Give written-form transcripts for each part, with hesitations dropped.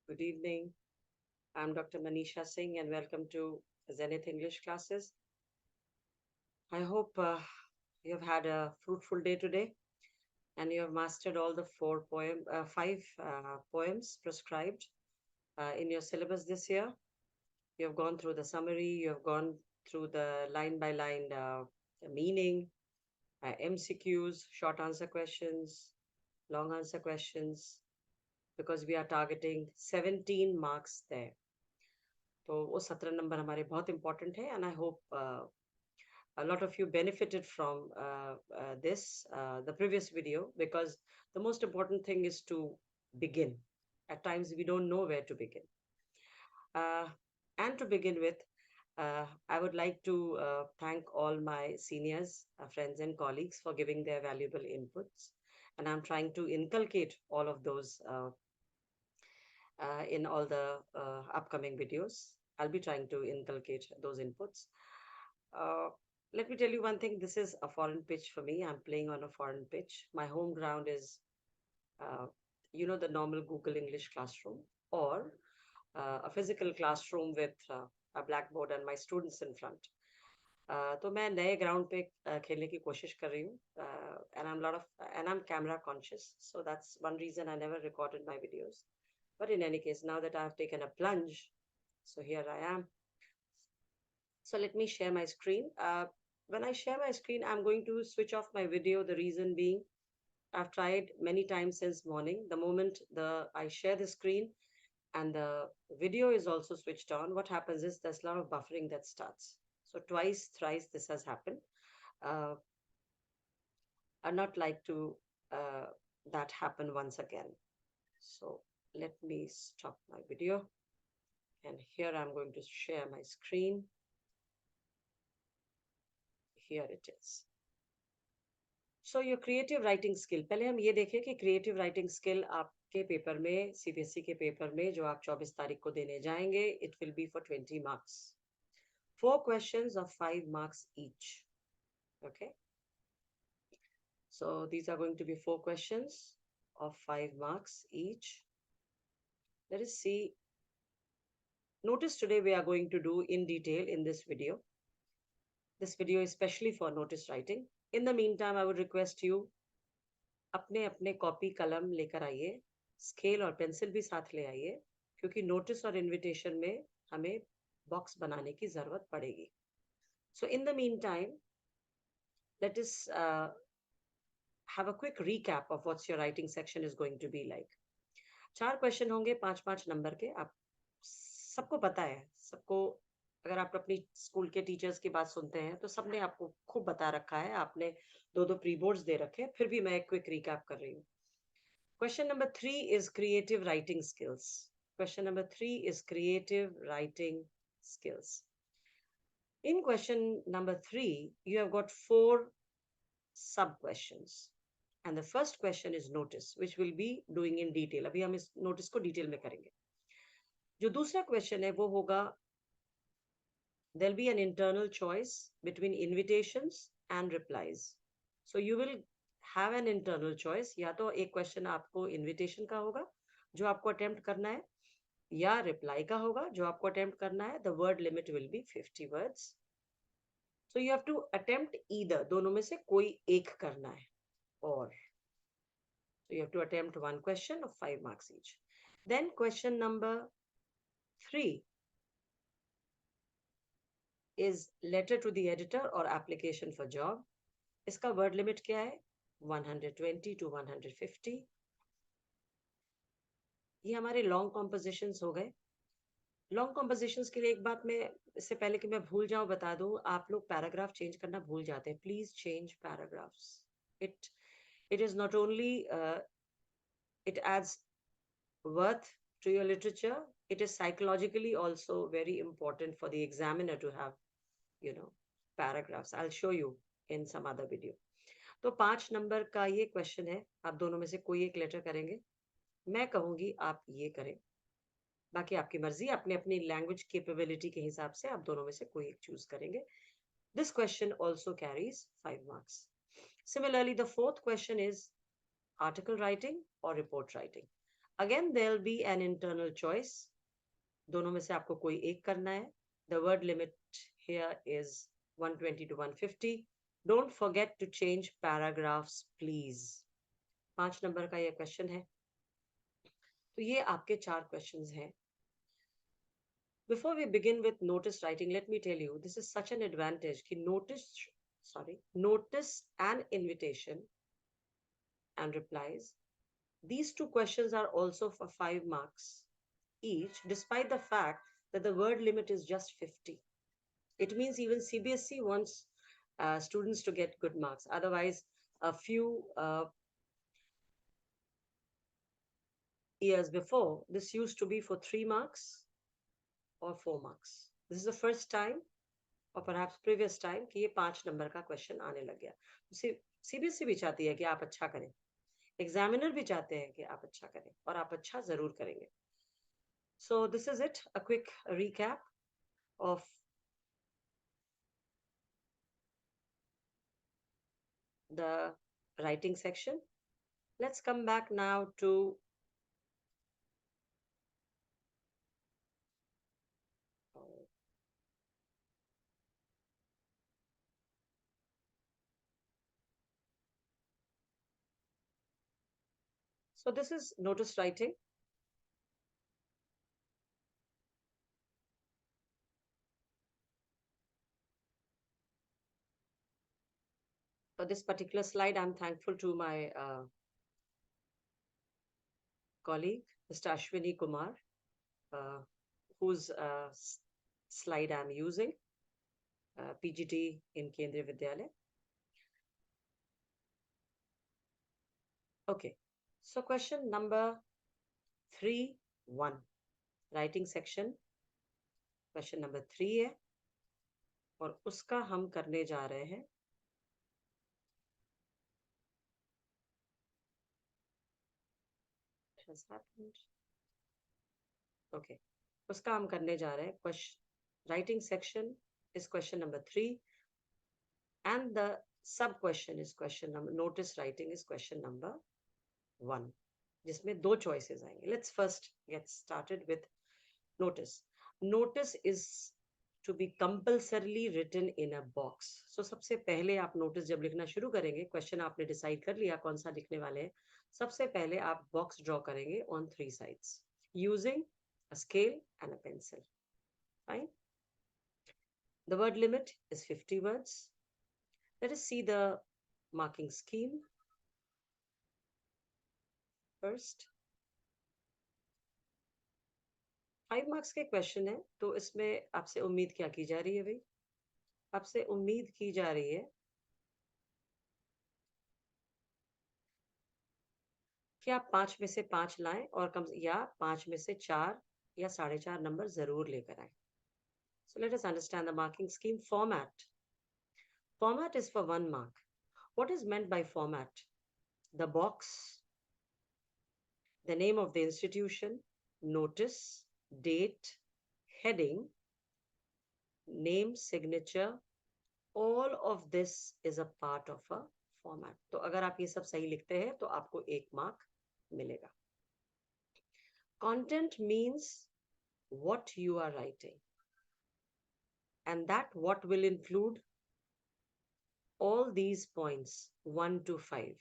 Good evening. I'm Dr. Manisha Singh, and welcome to Zenith English classes. I hope you have had a fruitful day today and you have mastered all the five poems prescribed in your syllabus this year. You have gone through the summary, you have gone through the line by line meaning, MCQs, short answer questions, long answer questions, because we are targeting 17 marks there. तो वो 17 number हमारे बहुत important है, and I hope a lot of you benefited from the previous video, because the most important thing is to begin. At times we don't know where to begin. Uh, and to begin with, I would like to thank all my seniors, friends, and colleagues for giving their valuable inputs. And I'm trying to inculcate all of those in all the upcoming videos. I'll be trying to inculcate those inputs. Uh, Let me tell you one thing. This is a foreign pitch for me. I'm playing on a foreign pitch. My home ground is, uh, the normal Google English classroom, or a physical classroom with a blackboard and my students in front. तो मैं नए ground पे खेलने की कोशिश कर रही हूँ, and I'm camera conscious, so that's one reason I never recorded my videos. But in any case, now that I've taken a plunge, so here I am. So let me share my screen. When I share my screen, I'm going to switch off my video. The reason being, I've tried many times since morning. The moment I share the screen and the video is also switched on, what happens is there's a lot of buffering that starts. So twice, thrice this has happened. Uh, I'd not like to uh, that happen once again. So let me stop my video. And here I'm going to share my screen. Here it is. So your creative writing skill, पहले हम ये देखें कि creative writing skill आपके paper में, CBSE के paper में, जो आप 24 तारीख को देने जाएंगे, it will be for 20 marks, 4 questions of 5 marks each. Okay, so these are going to be 4 questions of 5 marks each. Let us see. Notice today we are going to do in detail in this video. This video is especially for notice writing. In the meantime, I would request you, अपने अपने copy कलम लेकर आइए, scale और pencil भी साथ ले आइए, क्योंकि नोटिस और इनविटेशन में हमें बॉक्स बनाने की जरूरत पड़ेगी. So in the mean time, let us have a quick recap of what's your writing section is going to be like. 4 question होंगे, 5-5 नंबर के. आप सबको पता है, सबको, अगर आप अपनी स्कूल के टीचर्स की बात सुनते हैं तो सबने आपको खूब बता रखा है, आपने 2-2 प्री बोर्ड्स दे रखे हैं, फिर भी मैं एक क्विक रिकैप कर रही हूँ. Question number 3 is creative writing skills. Question number 3 is creative writing skills. In question number 3, you have got 4 sub questions. And the first question is notice, which we'll be doing in detail. अभी हम इस notice को detail में करेंगे. जो दूसरा question है वो होगा, there'll be an internal choice between invitations and replies. So you will have an internal choice. या तो एक क्वेश्चन आपको इनविटेशन का होगा जो आपको अटेम्प्ट करना है, या रिप्लाई का होगा जो आपको अटेम्प्ट करना है. The word limit will be 50 words. So you have to attempt either, दोनों में से कोई एक करना है. और so you have to attempt one question of 5 marks each. Then question number 3 is letter to the editor or application for job. इसका word limit क्या है? 120 to 150. ये हमारे लॉन्ग कॉम्पोजिशंस हो गए. लॉन्ग कॉम्पोजिशंस के लिए एक बात, मैं इससे पहले कि मैं भूल जाऊं बता दूं, आप लोग पैराग्राफ चेंज करना भूल जाते हैं. Please change paragraphs. It is not only it adds worth to your literature, it is psychologically also very important for the examiner to have, paragraphs. I'll show you in some other video. तो 5 number का ये question है, आप दोनों में से कोई एक लेटर करेंगे. मैं कहूंगी आप ये करें, बाकी आपकी मर्जी, अपने अपनी लैंग्वेज कैपेबिलिटी के हिसाब से आप दोनों में से कोई एक चूज करेंगे. This question also carries 5 marks. Similarly, the fourth question is article writing or report writing. Again, there'll be an internal choice. दोनों में से आपको कोई एक करना है. The word limit here is 120 to 150. Don't forget to change paragraphs, please. 5 number का ये क्वेश्चन है. तो ये आपके 4 क्वेश्चंस हैं. Before we begin with notice writing, let me tell you, this is such an advantage कि notice and invitation and replies. These 2 questions are also for 5 marks each, despite the fact that the word limit is just 50. It means even CBSE wants students to get good marks. Otherwise, a few years before, this used to be for 3 marks or 4 marks. This is the first time or perhaps previous time कि ये 5 number का question आने लग गया. CBSE भी चाहती है कि आप अच्छा करें. एग्जामिनर भी चाहते हैं कि आप अच्छा करें और आप अच्छा जरूर करेंगे. So this is it, a quick recap of the writing section. Let's come back now to so this is notice writing. For this particular slide, I'm thankful to my colleague, Mr. Ashwini Kumar, whose slide I'm using, PGT in Kendriya Vidyalaya. Okay, so question number 3-1, writing section. Question number 3 है और उसका हम करने जा रहे हैं has happened. Okay, उसका हम करने जा रहे हैं. Question writing section is question number 3 and the sub question is question number notice writing is question number 1 जिसमें 2 choices आएंगे. Let's first get started with notice. Notice is to be compulsorily written in a box. So सबसे पहले आप notice जब लिखना शुरू करेंगे, question आपने decide कर लिया कौन सा लिखने वाले हैं, सबसे पहले आप box draw करेंगे on 3 sides using a scale and a pencil. Fine. The word limit is 50 words. Let us see the marking scheme first. 5 marks के question है, तो इसमें आपसे उम्मीद क्या की जा रही है भाई? आपसे उम्मीद की जा रही है कि आप 5 में से 5 लाएं और या 5 में से 4 या 4.5 नंबर जरूर लेकर आए. So let us understand the marking scheme. Format. Format is for 1 mark. What is meant by format? The box, the name of the institution, notice, date, heading, name, signature, all of this is a part of a format. तो अगर आप ये सब सही लिखते हैं तो आपको 1 मार्क मिलेगा. Content means what you are writing, and that what will include all these points 1 to 5.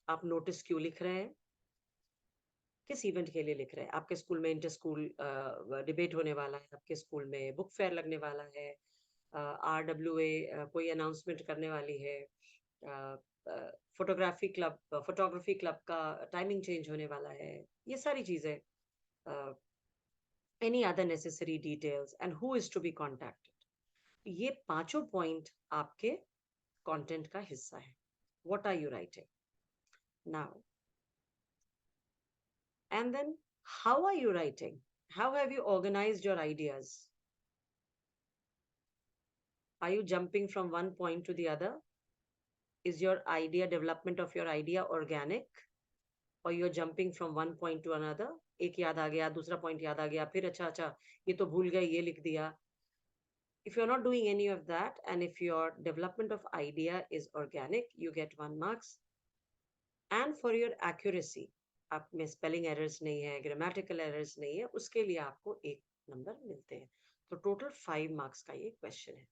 आप नोटिस क्यों लिख रहे हैं, किस इवेंट के लिए लिख रहे हैं? आपके स्कूल में इंटर स्कूल डिबेट होने वाला है, आपके स्कूल में बुक फेयर लगने वाला है, RWA कोई अनाउंसमेंट करने वाली है, फोटोग्राफी क्लब का टाइमिंग चेंज होने वाला है, ये सारी चीजें, any other necessary details and who is to be contacted, ये पांचों पॉइंट आपके कंटेंट का हिस्सा है. What are you writing now? And then, how are you writing? How have you organized your ideas? Are you jumping from one point to the other? Is your idea development of your idea organic? Or you're jumping from one point to another? एक याद आ गया, दूसरा point याद आ गया, फिर अच्छा ये तो भूल गए, ये लिख दिया. If you're not doing any of that, and if your development of idea is organic, you get 1 marks. And for your accuracy, आप में स्पेलिंग एरर्स नहीं है, ग्रामेटिकल एरर्स नहीं है, उसके लिए आपको 1 नंबर मिलते हैं। तो टोटल 5 मार्क्स का ये क्वेश्चन है।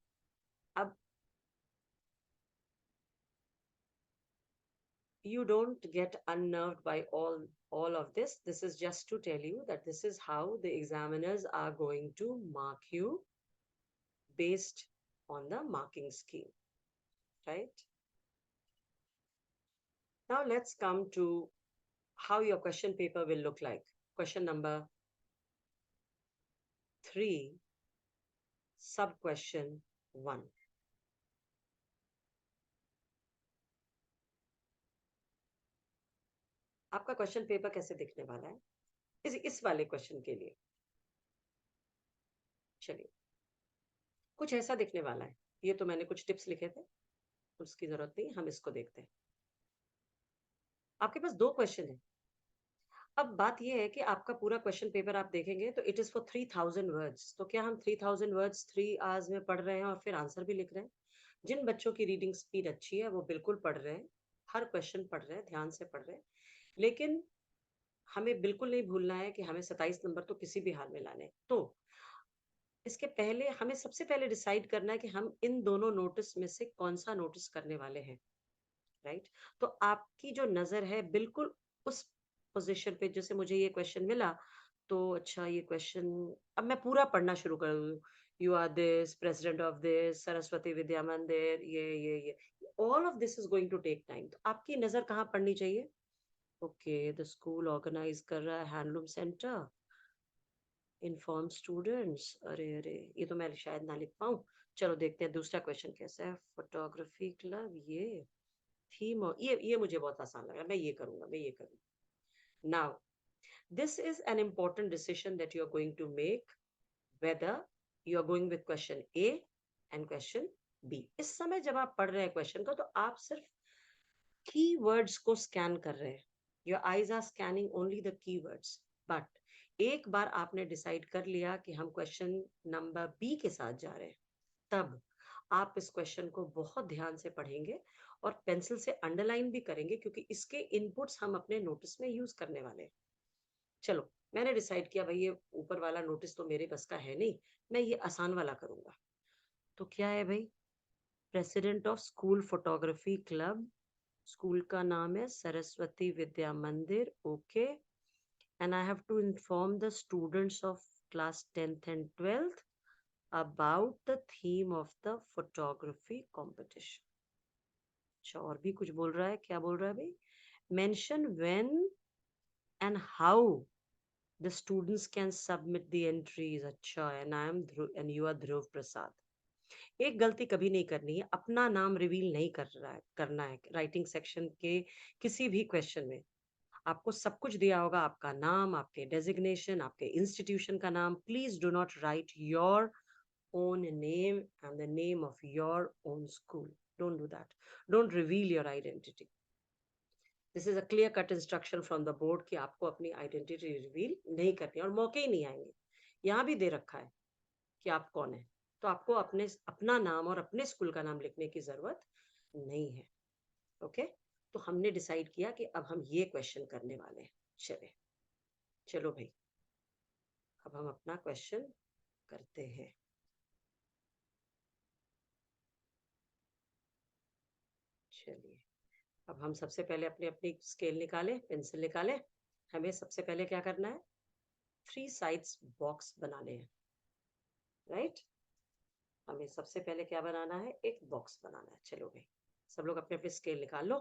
अब you don't get unnerved by all of this. This is just to tell you that this is how the examiners are going to mark you based on the marking scheme, right? Now let's come to how your question paper will look like. Question number 3, sub question 1. आपका question paper कैसे दिखने वाला है इस वाले question के लिए? चलिए, कुछ ऐसा दिखने वाला है। ये तो मैंने कुछ टिप्स लिखे थे, उसकी जरूरत नहीं, हम इसको देखते हैं। आपके पास 2 क्वेश्चन है। अब बात ये है कि आपका पूरा क्वेश्चन पेपर आप देखेंगे तो इट इज फॉर 3000 वर्ड्स। तो क्या हम 3000 वर्ड्स 3 आवर्स में पढ़ रहे हैं और फिर आंसर भी लिख रहे हैं? जिन बच्चों की रीडिंग स्पीड अच्छी है वो बिल्कुल पढ़ रहे हैं, हर क्वेश्चन पढ़ रहे हैं, ध्यान से पढ़ रहे हैं। लेकिन हमें बिल्कुल नहीं भूलना है कि हमें 27 नंबर तो किसी भी हाल में लाने हैं। तो इसके पहले हमें सबसे पहले डिसाइड करना है कि हम इन दोनों नोटिस में से कौन सा नोटिस करने वाले हैं, राइट? तो आपकी जो नजर है बिल्कुल उस पोजीशन पे, जैसे मुझे ये क्वेश्चन मिला तो अच्छा ये क्वेश्चन अब मैं पूरा पढ़ना शुरू कर दूं। You are this president of this Saraswati Vidya Mandir, ये all of this is going to take time. तो आपकी नजर कहाँ पड़नी चाहिए? ओके, द स्कूल ऑर्गेनाइज कर रहा है हैंडलूम सेंटर, इन्फॉर्म स्टूडेंट्स। अरे अरे, ये तो मैं शायद ना लिख पाऊँ। चलो देखते हैं दूसरा क्वेश्चन कैसा है। फोटोग्राफी क्लब, ये थीम, और ये मुझे बहुत आसान लगा, मैं ये करूंगा, मैं ये करूंगा। Now this is an important decision that you are going to make, whether you are going with question A and question B. इस समय जब आप पढ़ रहे हैं क्वेश्चन को तो आप सिर्फ कीवर्ड्स को स्कैन कर रहे हैं। Your eyes are scanning only the keywords. But एक बार आपने डिसाइड कर लिया कि हम क्वेश्चन नंबर बी के साथ जा रहे हैं, तब आप इस क्वेश्चन को बहुत ध्यान से पढ़ेंगे और पेंसिल से अंडरलाइन भी करेंगे, क्योंकि इसके इनपुट्स हम अपने नोटिस में यूज करने वाले हैं। चलो, मैंने डिसाइड किया भाई ये ऊपर वाला नोटिस तो मेरे बस का है नहीं, मैं ये आसान वाला करूंगा। तो क्या है भाई? President of school photography club, school का नाम है Saraswati Vidya Mandir, okay. And I have to inform the students of class 10th and 12th about the theme of the photography competition. अच्छा, और भी कुछ बोल रहा है, क्या बोल रहा है भाई? Mention when and how the students can submit the entries. अच्छा, and you are ध्रुव प्रसाद। एक गलती कभी नहीं करनी है, अपना नाम रिवील नहीं करना है राइटिंग सेक्शन के किसी भी क्वेश्चन में। आपको सब कुछ दिया होगा, आपका नाम, आपके डेजिग्नेशन, आपके इंस्टीट्यूशन का नाम। Please do not right your own name and the name of your own school. Don't do that. Don't reveal your identity. This is a clear cut instruction from the board कि आपको अपनी identity reveal नहीं करनी, और मौके ही नहीं आएंगे। यहाँ भी दे रखा है कि आप कौन है, तो आपको अपना नाम और अपने स्कूल का नाम लिखने की जरूरत नहीं है। ओके, तो हमने डिसाइड किया कि अब हम ये क्वेश्चन करने वाले हैं। चलो भाई, अब हम अपना क्वेश्चन करते हैं। चलिए, अब हम सबसे पहले अपनी अपनी स्केल निकाले, पेंसिल निकाले। हमें सबसे पहले क्या करना है? 3 साइड्स बॉक्स बनाने हैं, राइट? हमें सबसे पहले क्या बनाना है? एक बॉक्स बनाना है। चलो भाई, सब लोग अपने अपने स्केल निकाल लो।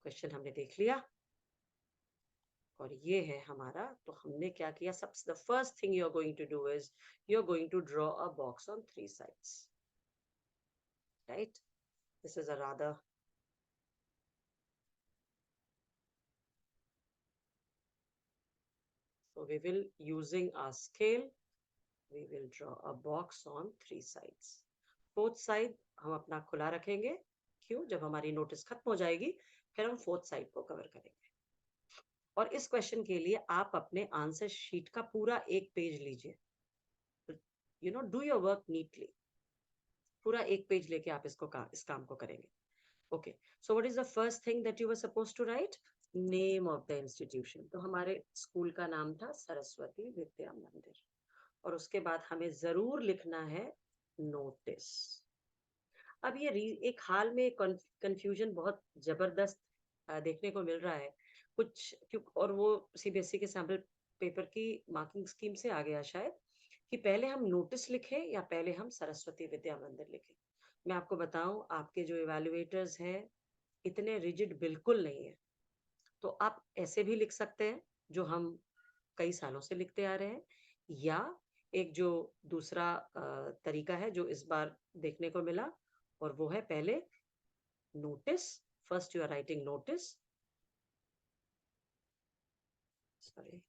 क्वेश्चन हमने देख लिया और ये है हमारा। तो हमने क्या किया? सबसे the first thing you are going to do is you are going to draw a box on 3 sides, right? This is a rather so we will using our scale we will draw a box on 3 sides. Fourth side हम अपना खुला रखेंगे। क्यों? जब हमारी notice खत्म हो जाएगी फिर हम फोर्थ साइड को कवर करेंगे। और इस क्वेश्चन के लिए आप अपने आंसर शीट का पूरा एक पेज लीजिए। Do your work neatly. पूरा एक पेज लेके आप इस काम को करेंगे। Okay, so what is the first thing that you were supposed to write? Name of the institution, तो हमारे स्कूल का नाम था सरस्वती विद्या मंदिर, और उसके बाद हमें जरूर लिखना है नोटिस। अब ये एक हाल में कंफ्यूजन बहुत जबरदस्त देखने को मिल रहा है कुछ क्यों, और वो सीबीएसई के सैम्पल पेपर की मार्किंग स्कीम से आ गया शायद, कि पहले हम नोटिस लिखें या पहले हम सरस्वती विद्या मंदिर लिखें। मैं आपको बताऊं, आपके जो इवैल्यूएटर्स हैं इतने रिजिड बिल्कुल नहीं है। तो आप ऐसे भी लिख सकते हैं जो हम कई सालों से लिखते आ रहे हैं, या एक जो दूसरा तरीका है जो इस बार देखने को मिला, और वो है पहले notice, first you are writing notice, sorry,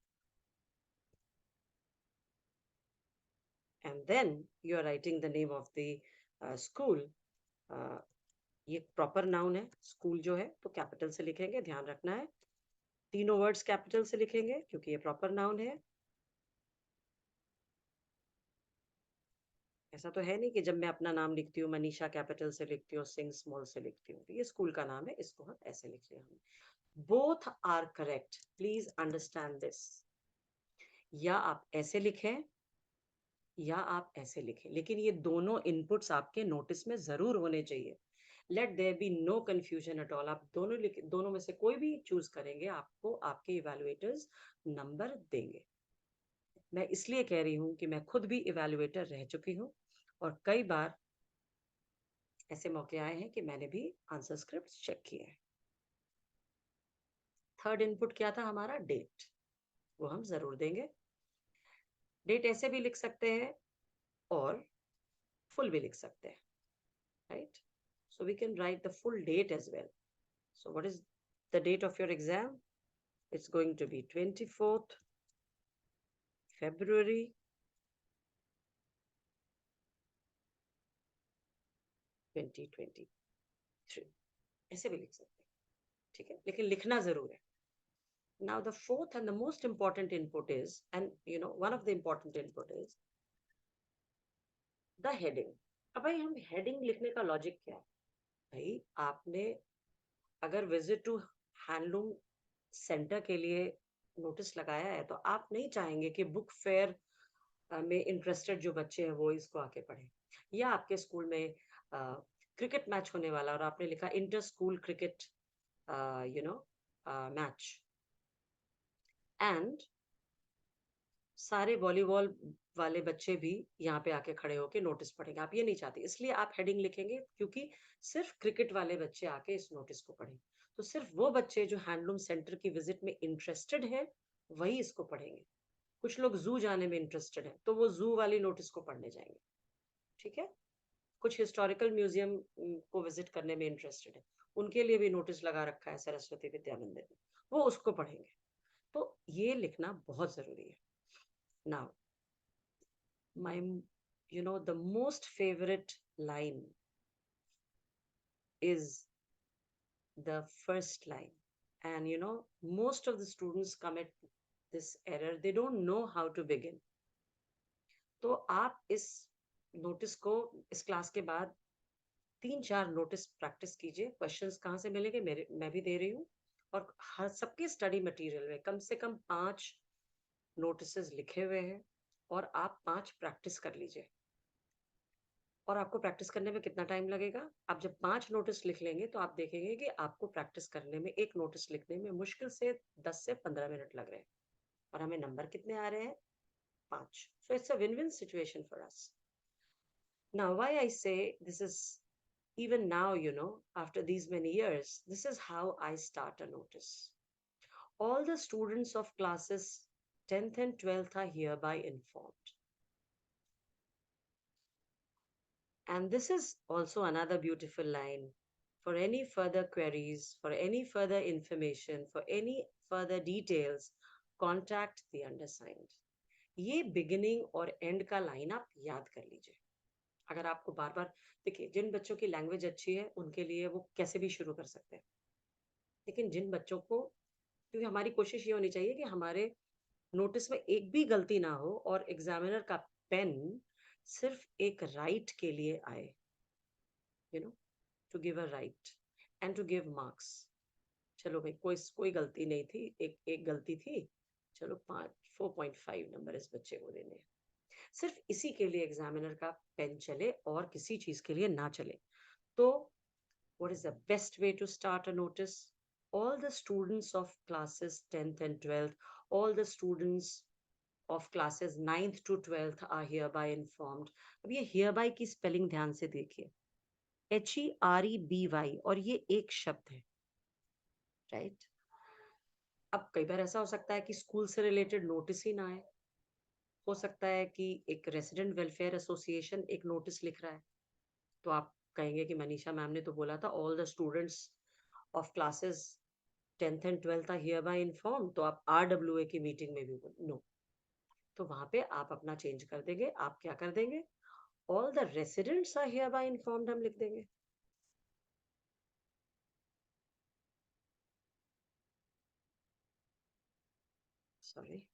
and then you are writing the name of the school. ये प्रॉपर नाउन है, स्कूल जो है तो कैपिटल से लिखेंगे, ध्यान रखना है। तीनों वर्ड्स कैपिटल से लिखेंगे क्योंकि ये प्रॉपर नाउन है। ऐसा तो है नहीं कि जब मैं अपना नाम लिखती हूँ मनीषा कैपिटल से लिखती हूँ, सिंह स्मॉल से लिखती हूँ, तो ये स्कूल का नाम है, इसको हम ऐसे लिख लिया हमने। Both are correct, please understand this. या आप ऐसे लिखें या आप ऐसे लिखें, लेकिन ये दोनों इनपुट्स आपके नोटिस में जरूर होने चाहिए। Let there be no confusion at all. आप दोनों दोनों में से कोई भी चूज करेंगे, आपको आपके इवैल्यूएटर्स नंबर देंगे। मैं इसलिए कह रही हूँ कि मैं खुद भी इवैल्यूएटर रह चुकी हूँ, और कई बार ऐसे मौके आए हैं कि मैंने भी आंसर स्क्रिप्ट चेक किए हैं। थर्ड इनपुट क्या था हमारा? डेट, वो हम जरूर देंगे। डेट ऐसे भी लिख सकते हैं और फुल भी लिख सकते हैं, right? So we can write the full date as well. So what is the date of your exam? It's going to be 24th February 2023। ऐसे भी लिख सकते हैं, ठीक है, लेकिन लिखना जरूर है। Now the fourth and the most important input is, and you know, one of the important input is the heading। अब भाई हम हेडिंग लिखने का लॉजिक क्या है? भाई आपने अगर विजिट टू हैंडलूम सेंटर के लिए नोटिस लगाया है, तो आप नहीं चाहेंगे कि बुक फेयर में इंटरेस्टेड जो बच्चे हैं वो इसको आके पढ़ें। या आपके स्कूल में क्रिकेट मैच होने वाला और आपने लिखा inter school cricket you know match, and सारे वॉलीबॉल वाले बच्चे भी यहाँ पे आके खड़े होके नोटिस पढ़ेंगे। आप ये नहीं चाहते, इसलिए आप हेडिंग लिखेंगे क्योंकि सिर्फ क्रिकेट वाले बच्चे आके इस नोटिस को पढ़ें। तो सिर्फ वो बच्चे जो हैंडलूम सेंटर की विजिट में इंटरेस्टेड है वही इसको पढ़ेंगे। कुछ लोग जू जाने में इंटरेस्टेड है तो वो जू वाली नोटिस को पढ़ने जाएंगे, ठीक है। कुछ हिस्टोरिकल म्यूजियम को विजिट करने में इंटरेस्टेड है, उनके लिए भी नोटिस लगा रखा है सरस्वती विद्या मंदिर में, वो उसको पढ़ेंगे। तो ये लिखना बहुत जरूरी है। Now my, you know, the most favorite line is the first line. And you know, most of the students commit this error, they don't know how to begin। तो आप इस नोटिस को इस क्लास के बाद 3-4 नोटिस प्रैक्टिस कीजिए। Questions कहाँ से मिलेंगे, मेरे मैं भी दे रही हूँ, और हर सबके स्टडी मटेरियल में कम से कम 5 नोटिसेस लिखे हुए हैं, और आप 5 प्रैक्टिस कर लीजिए। और आपको प्रैक्टिस करने में कितना टाइम लगेगा? आप जब 5 नोटिस लिख लेंगे तो आप देखेंगे कि आपको प्रैक्टिस करने में, एक नोटिस लिखने में मुश्किल से 10 से 15 मिनट लग रहे हैं, और हमें नंबर कितने आ रहे हैं? 5। So it's a win-win situation for us. Now, why I say this is, even now, you know, after these many years, this is how I start a notice. All the students of classes 10th and 12th are hereby informed. And this is also another beautiful line. For any further queries, for any further information, for any further details, contact the undersigned। ये beginning और and का line आप याद कर लीजिए। अगर आपको बार बार, देखिए जिन बच्चों की लैंग्वेज अच्छी है उनके लिए वो कैसे भी शुरू कर सकते हैं, लेकिन जिन बच्चों को, क्योंकि हमारी कोशिश ये होनी चाहिए कि हमारे नोटिस में एक भी गलती ना हो और एग्जामिनर का पेन सिर्फ एक राइट के लिए आए, you know, to give a right and to give marks। चलो भाई, कोई गलती नहीं थी, एक एक गलती थी। चलो 4.5 नंबर इस बच्चे को देने। सिर्फ इसी के लिए एग्जामिनर का पेन चले और किसी चीज के लिए ना चले। तो what is the best way to start a notice? All the students of classes 10th and 12th, all the students of classes 9th to 12th are hereby informed. अब ये hereby की स्पेलिंग ध्यान से देखिए, HEREBY, और ये एक शब्द है, राइट? अब कई बार ऐसा हो सकता है कि स्कूल से रिलेटेड नोटिस ही ना आए। हो सकता है कि एक रेसिडेंट वेलफेयर एसोसिएशन एक नोटिस लिख रहा है, तो आप कहेंगे कि मनीषा मैम ने तो बोला था all the students of classes 10th and 12th are hereby inform, तो आप RWA की मीटिंग में भी नो, तो वहां पे आप अपना चेंज कर देंगे। आप क्या कर देंगे? All the residents are hereby informed हम लिख देंगे। Sorry,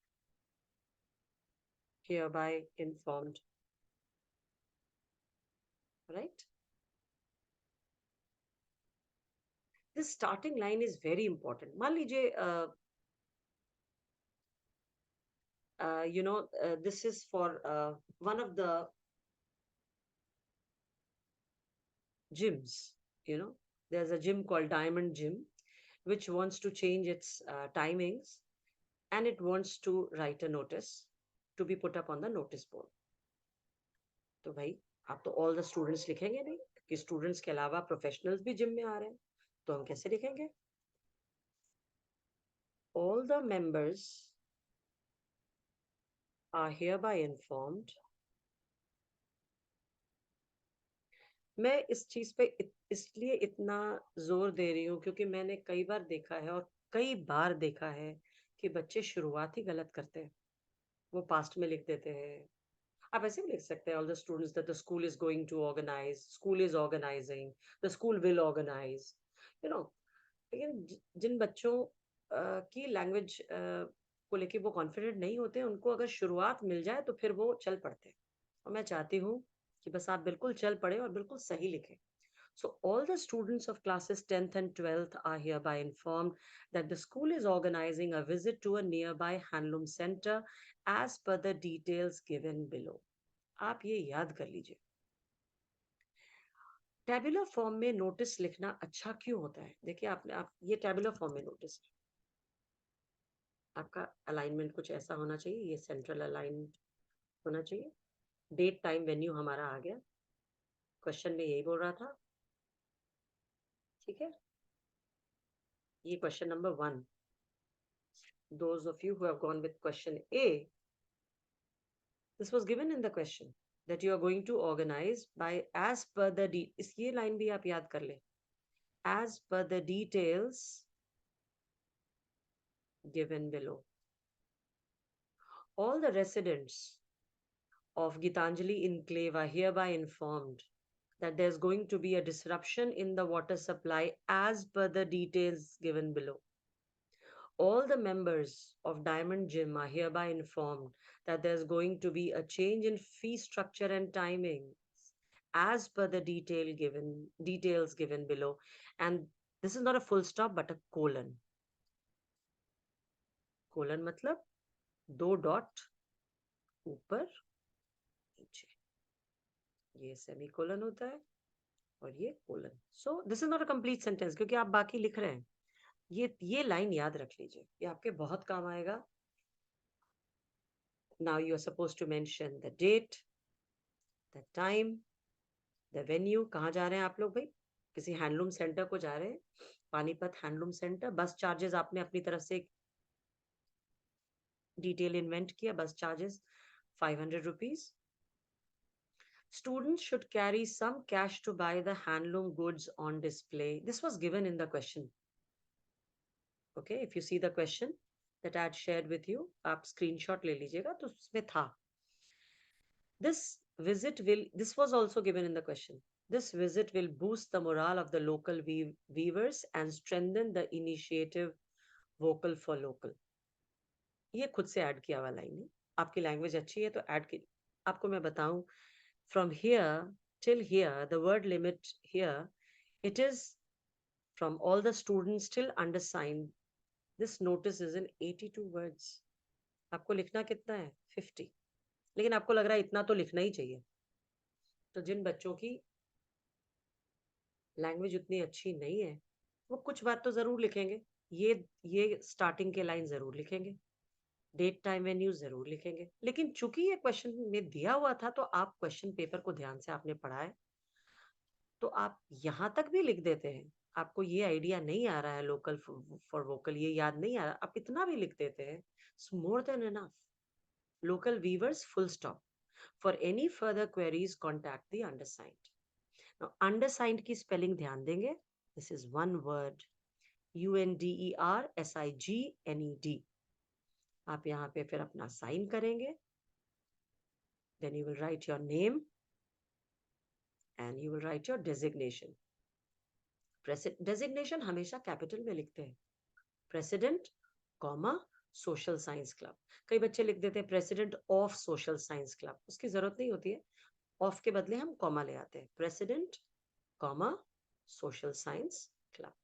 hereby informed, right? This starting line is very important. मान लीजिए this is for one of the gyms. You know, there's a gym called Diamond Gym, which wants to change its timings, and it wants to write a notice to be put up on the notice board. तो भाई, आप तो all the students लिखेंगे नहीं, कि students के अलावा professionals भी जिम में आ रहे हैं, तो हम कैसे लिखेंगे? All the members are hereby informed। मैं इस चीज पे इसलिए इतना जोर दे रही हूँ क्योंकि मैंने कई बार देखा है, और कई बार देखा है कि बच्चे शुरुआत ही गलत करते हैं। वो पास्ट में लिख देते हैं। आप ऐसे भी लिख सकते हैं all the students that the school is going to organise, school is organising, the school will organise, you know. लेकिन जिन बच्चों की लैंग्वेज को लेके वो कॉन्फिडेंट नहीं होते, उनको अगर शुरुआत मिल जाए तो फिर वो चल पड़ते हैं। और मैं चाहती हूँ कि बस आप बिल्कुल चल पड़े और बिल्कुल सही लिखें। So all the students of classes 10th and 12th are hereby informed that the school is organizing a visit to a nearby handloom center as per the details given below. आप ये याद कर लीजिए। टेबुलर फॉर्म में notice लिखना अच्छा क्यों होता है? देखिए, आप ये टेबुलर फॉर्म में नोटिस, आपका अलाइनमेंट कुछ ऐसा होना चाहिए, ये सेंट्रल अलाइन होना चाहिए। डेट टाइम वेन्यू हमारा आ गया, क्वेश्चन में यही बोल रहा था, ठीक है? ये question number 1। Those of you who have gone with question A, this was given in the question that you are going to organize by as per the इस ये लाइन भी आप याद कर ले, as per the details given below. All the residents of Gitanjali Enclave are hereby informed that there's going to be a disruption in the water supply as per the details given below. All the members of Diamond Gym are hereby informed that there's going to be a change in fee structure and timing as per the details given below. And this is not a full stop but a colon. Colon मतलब दो dot ऊपर नीचे, ये semi colon होता है और ये colon. So this is not a complete sentence क्योंकि आप बाकी लिख रहे हैं। ये लाइन याद रख लीजिए, ये आपके बहुत काम आएगा। Now you are supposed to mention the date, the time, the venue. कहाँ जा रहे हैं आप लोग भाई? किसी हैंडलूम सेंटर को जा रहे हैं, पानीपत हैंडलूम सेंटर। बस चार्जेस आपने अपनी तरफ से डिटेल इन्वेंट किया, बस charges 500 rupees. Students should carry some cash to buy the handloom goods on display. This was given in the question. Okay, if you see the question that I had shared with you, आप screenshot ले लीजिएगा, तो उसमें था। This was also given in the question. This visit will boost the morale of the local weavers and strengthen the initiative vocal for local. ये खुद से add किया हुआ लाइन है। आपकी लैंग्वेज अच्छी है तो ऐड की। आपको मैं बताऊं, from here till here, the word limit here, it is from all the students till undersigned, this notice is in 82 words. आपको लिखना कितना है? 50. लेकिन आपको लग रहा है इतना तो लिखना ही चाहिए. तो जिन बच्चों की लैंग्वेज उतनी अच्छी नहीं है, वो कुछ बात तो जरूर लिखेंगे. ये स्टार्टिंग के लाइन जरूर लिखेंगे, डेट टाइम वेन्यू जरूर लिखेंगे. लेकिन चूंकि ये क्वेश्चन में दिया हुआ था, तो आप क्वेश्चन पेपर को ध्यान से आपने पढ़ा है, तो आप यहां तक भी लिख देते हैं. आपको ये आइडिया नहीं आ रहा है लोकल फॉर वोकल, ये याद नहीं आ रहा, आप इतना भी लिख देते हैं. More than enough. Local weavers full stop. For any further queries contact the undersigned. Undersigned की स्पेलिंग ध्यान देंगे. This is one word, UNDERSIGNED. आप यहाँ पे फिर अपना साइन करेंगे. Then you will write your name and you will write your designation. Designation हमेशा कैपिटल में लिखते हैं. President comma social science club. कई बच्चे लिख देते हैं president of social science club. उसकी जरूरत नहीं होती है. ऑफ के बदले हम कॉमा ले आते हैं. President comma social science club.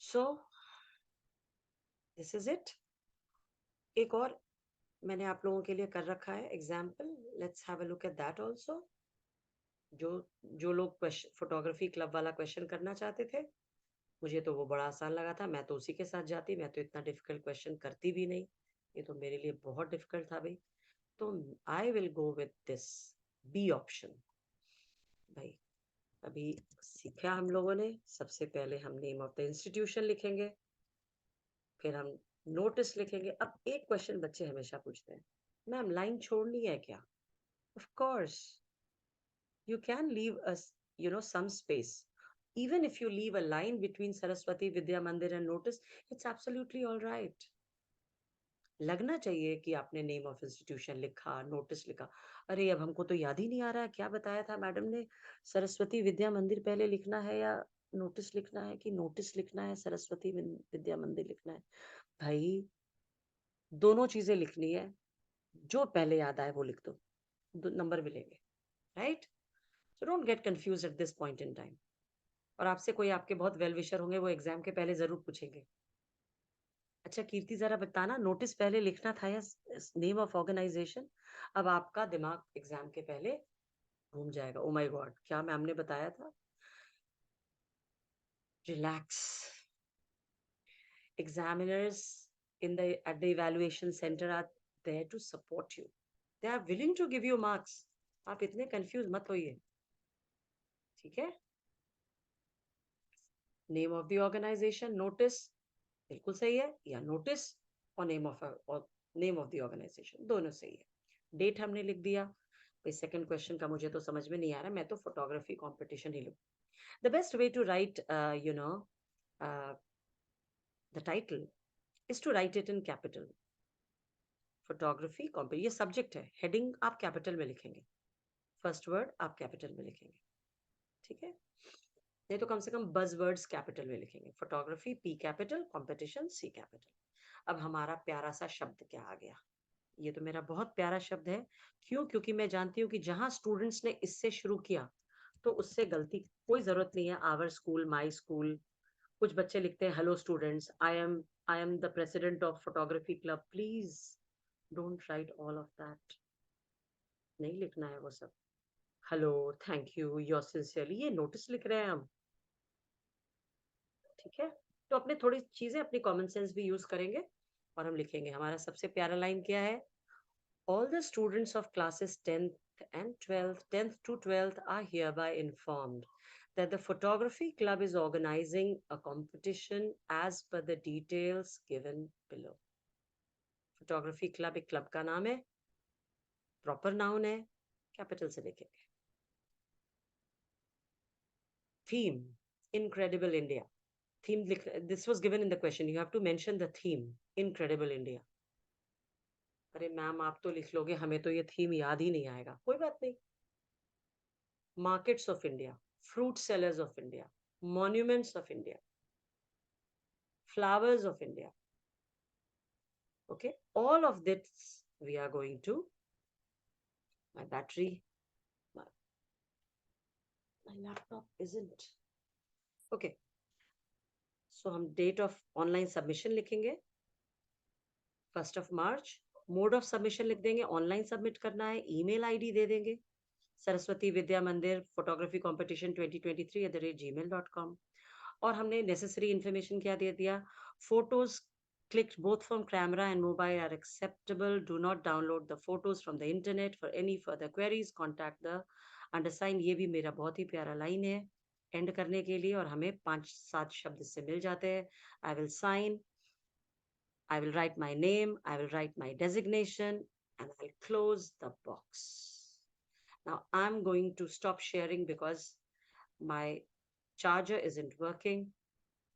So this is it. एक और मैंने आप लोगों के लिए कर रखा है example. Let's have a look at that also. जो जो लोग फोटोग्राफी क्लब वाला क्वेश्चन करना चाहते थे, मुझे तो वो बड़ा आसान लगा था. मैं तो उसी के साथ जाती. मैं तो इतना डिफिकल्ट क्वेश्चन करती भी नहीं. ये तो मेरे लिए बहुत डिफिकल्ट था भाई. तो I will go with this B option. भाई अभी सीखा हम लोगों ने. सबसे पहले हम नेम ऑफ द इंस्टीट्यूशन लिखेंगे, फिर हम नोटिस लिखेंगे. अब एक क्वेश्चन बच्चे हमेशा पूछते हैं, मैम लाइन छोड़नी है क्या? Of course you can leave us, some space. Even if you leave a line between Saraswati Vidya Mandir and notice, it's absolutely all right. लगना चाहिए कि आपने नेम ऑफ इंस्टीट्यूशन लिखा, नोटिस लिखा. अरे अब हमको तो याद ही नहीं आ रहा है क्या बताया था मैडम ने. सरस्वती विद्या मंदिर पहले लिखना है या नोटिस लिखना है, कि नोटिस लिखना है सरस्वती विद्या मंदिर लिखना है? भाई दोनों चीजें लिखनी है. जो पहले याद आए वो लिख दो, नंबर मिलेंगे. Right. So don't get confuse at this point in time. और आपसे कोई आपके बहुत वेल विशर होंगे, वो एग्जाम के पहले जरूर पूछेंगे, अच्छा कीर्ति जरा बताना नोटिस पहले लिखना था या नेम ऑफ ऑर्गेनाइजेशन? अब आपका दिमाग एग्जाम के पहले घूम जाएगा. ओ माय गॉड, क्या मैम ने बताया था? Relax. Examiners in the at the evaluation center are there to support you. They are willing to give you marks. आप इतने कंफ्यूज मत होइए. ठीक है. Name of the organisation notice बिल्कुल सही है, या नोटिस और नेम ऑफ द ऑर्गेनाइजेशन दोनों सही है. डेट हमने लिख दिया. भाई सेकंड क्वेश्चन का मुझे तो समझ में नहीं आ रहा. मैं तो फोटोग्राफी कंपटीशन ही लूँ. The best way to write the title is to write it in capital. Photography competition ये सब्जेक्ट है. हेडिंग आप कैपिटल में लिखेंगे, फर्स्ट वर्ड आप कैपिटल में लिखेंगे. ठीक है. नहीं तो कम से कम बज वर्ड्स कैपिटल में लिखेंगे. फोटोग्राफी पी कैपिटल, कंपटीशन सी कैपिटल. अब हमारा प्यारा सा शब्द क्या आ गया? ये तो मेरा बहुत प्यारा शब्द है. क्यों? क्योंकि मैं जानती हूँ कि जहां स्टूडेंट्स ने इससे शुरू किया, तो उससे गलती कोई जरूरत नहीं है. Our school, my school. कुछ बच्चे लिखते हैं hello students, I am the president of photography club. Please don't write all of that. नहीं लिखना है वो सब. Hello, thank you, your sincerely, ये नोटिस लिख रहे हैं हम. ठीक है. तो अपने थोड़ी चीजें, अपनी कॉमन सेंस भी यूज करेंगे और हम लिखेंगे. हमारा सबसे प्यारा लाइन क्या है? All the students of classes 10th and 12th, 10th to 12th are hereby informed that the photography club is organizing a competition as per the details given below. Photography club एक club का नाम है, proper noun है, capital से लिखेंगे. Theme, Incredible India. Theme, this was given in the question. You have to mention the theme, Incredible India. अरे ma'am आप तो लिख लोगे, हमें तो ये थीम याद ही नहीं आएगा. कोई बात नहीं. Markets of India, fruit sellers of India, monuments of India, flowers of India. Okay, all of this we are going to. My battery, my laptop isn't. Okay, so हम डेट ऑफ ऑनलाइन सबमिशन लिखेंगे 1 मार्च। Mode of submission लिख देंगे, online submit करना है। Email ID दे देंगे, सरस्वती विद्या मंदिर photography competition 2023 @gmail.com। और हमने नेसेसरी इन्फॉर्मेशन क्या दे दिया? Photos clicked both from camera and mobile are acceptable. Do not download the photos from the internet. For any further queries, contact the undersigned। ये भी मेरा बहुत ही प्यारा लाइन है एंड करने के लिए, और हमें 5-7 शब्द इससे मिल जाते हैं। I will sign, I will write my name, I will write my designation, and I'll close the box. Now I'm going to stop sharing because my charger isn't working,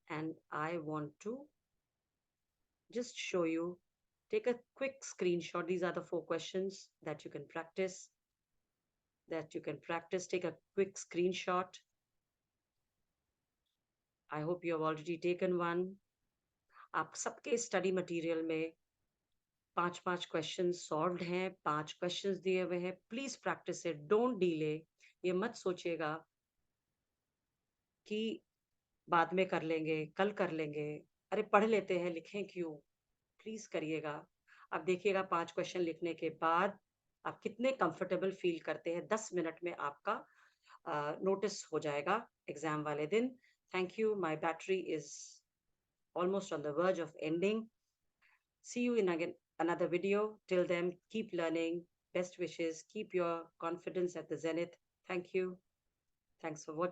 and I want to just show you. Take a quick screenshot. These are the 4 questions that you can practice. Take a quick screenshot. I hope you have already taken one. आप सबके study material में 5-5 question solved हैं, 5 questions दिए हुए हैं। Please practice it, don't delay. ये मत सोचिएगा कि बाद में कर लेंगे, कल कर लेंगे, अरे पढ़ लेते हैं, लिखें क्यों? प्लीज करिएगा। अब देखिएगा 5 क्वेश्चन लिखने के बाद आप कितने कंफर्टेबल फील करते हैं। 10 मिनट में आपका नोटिस हो जाएगा एग्जाम वाले दिन। Thank you, my battery is almost on the verge of ending. See you in again another video. Till then, keep learning. Best wishes. Keep your confidence at the zenith. Thank you. Thanks for watching.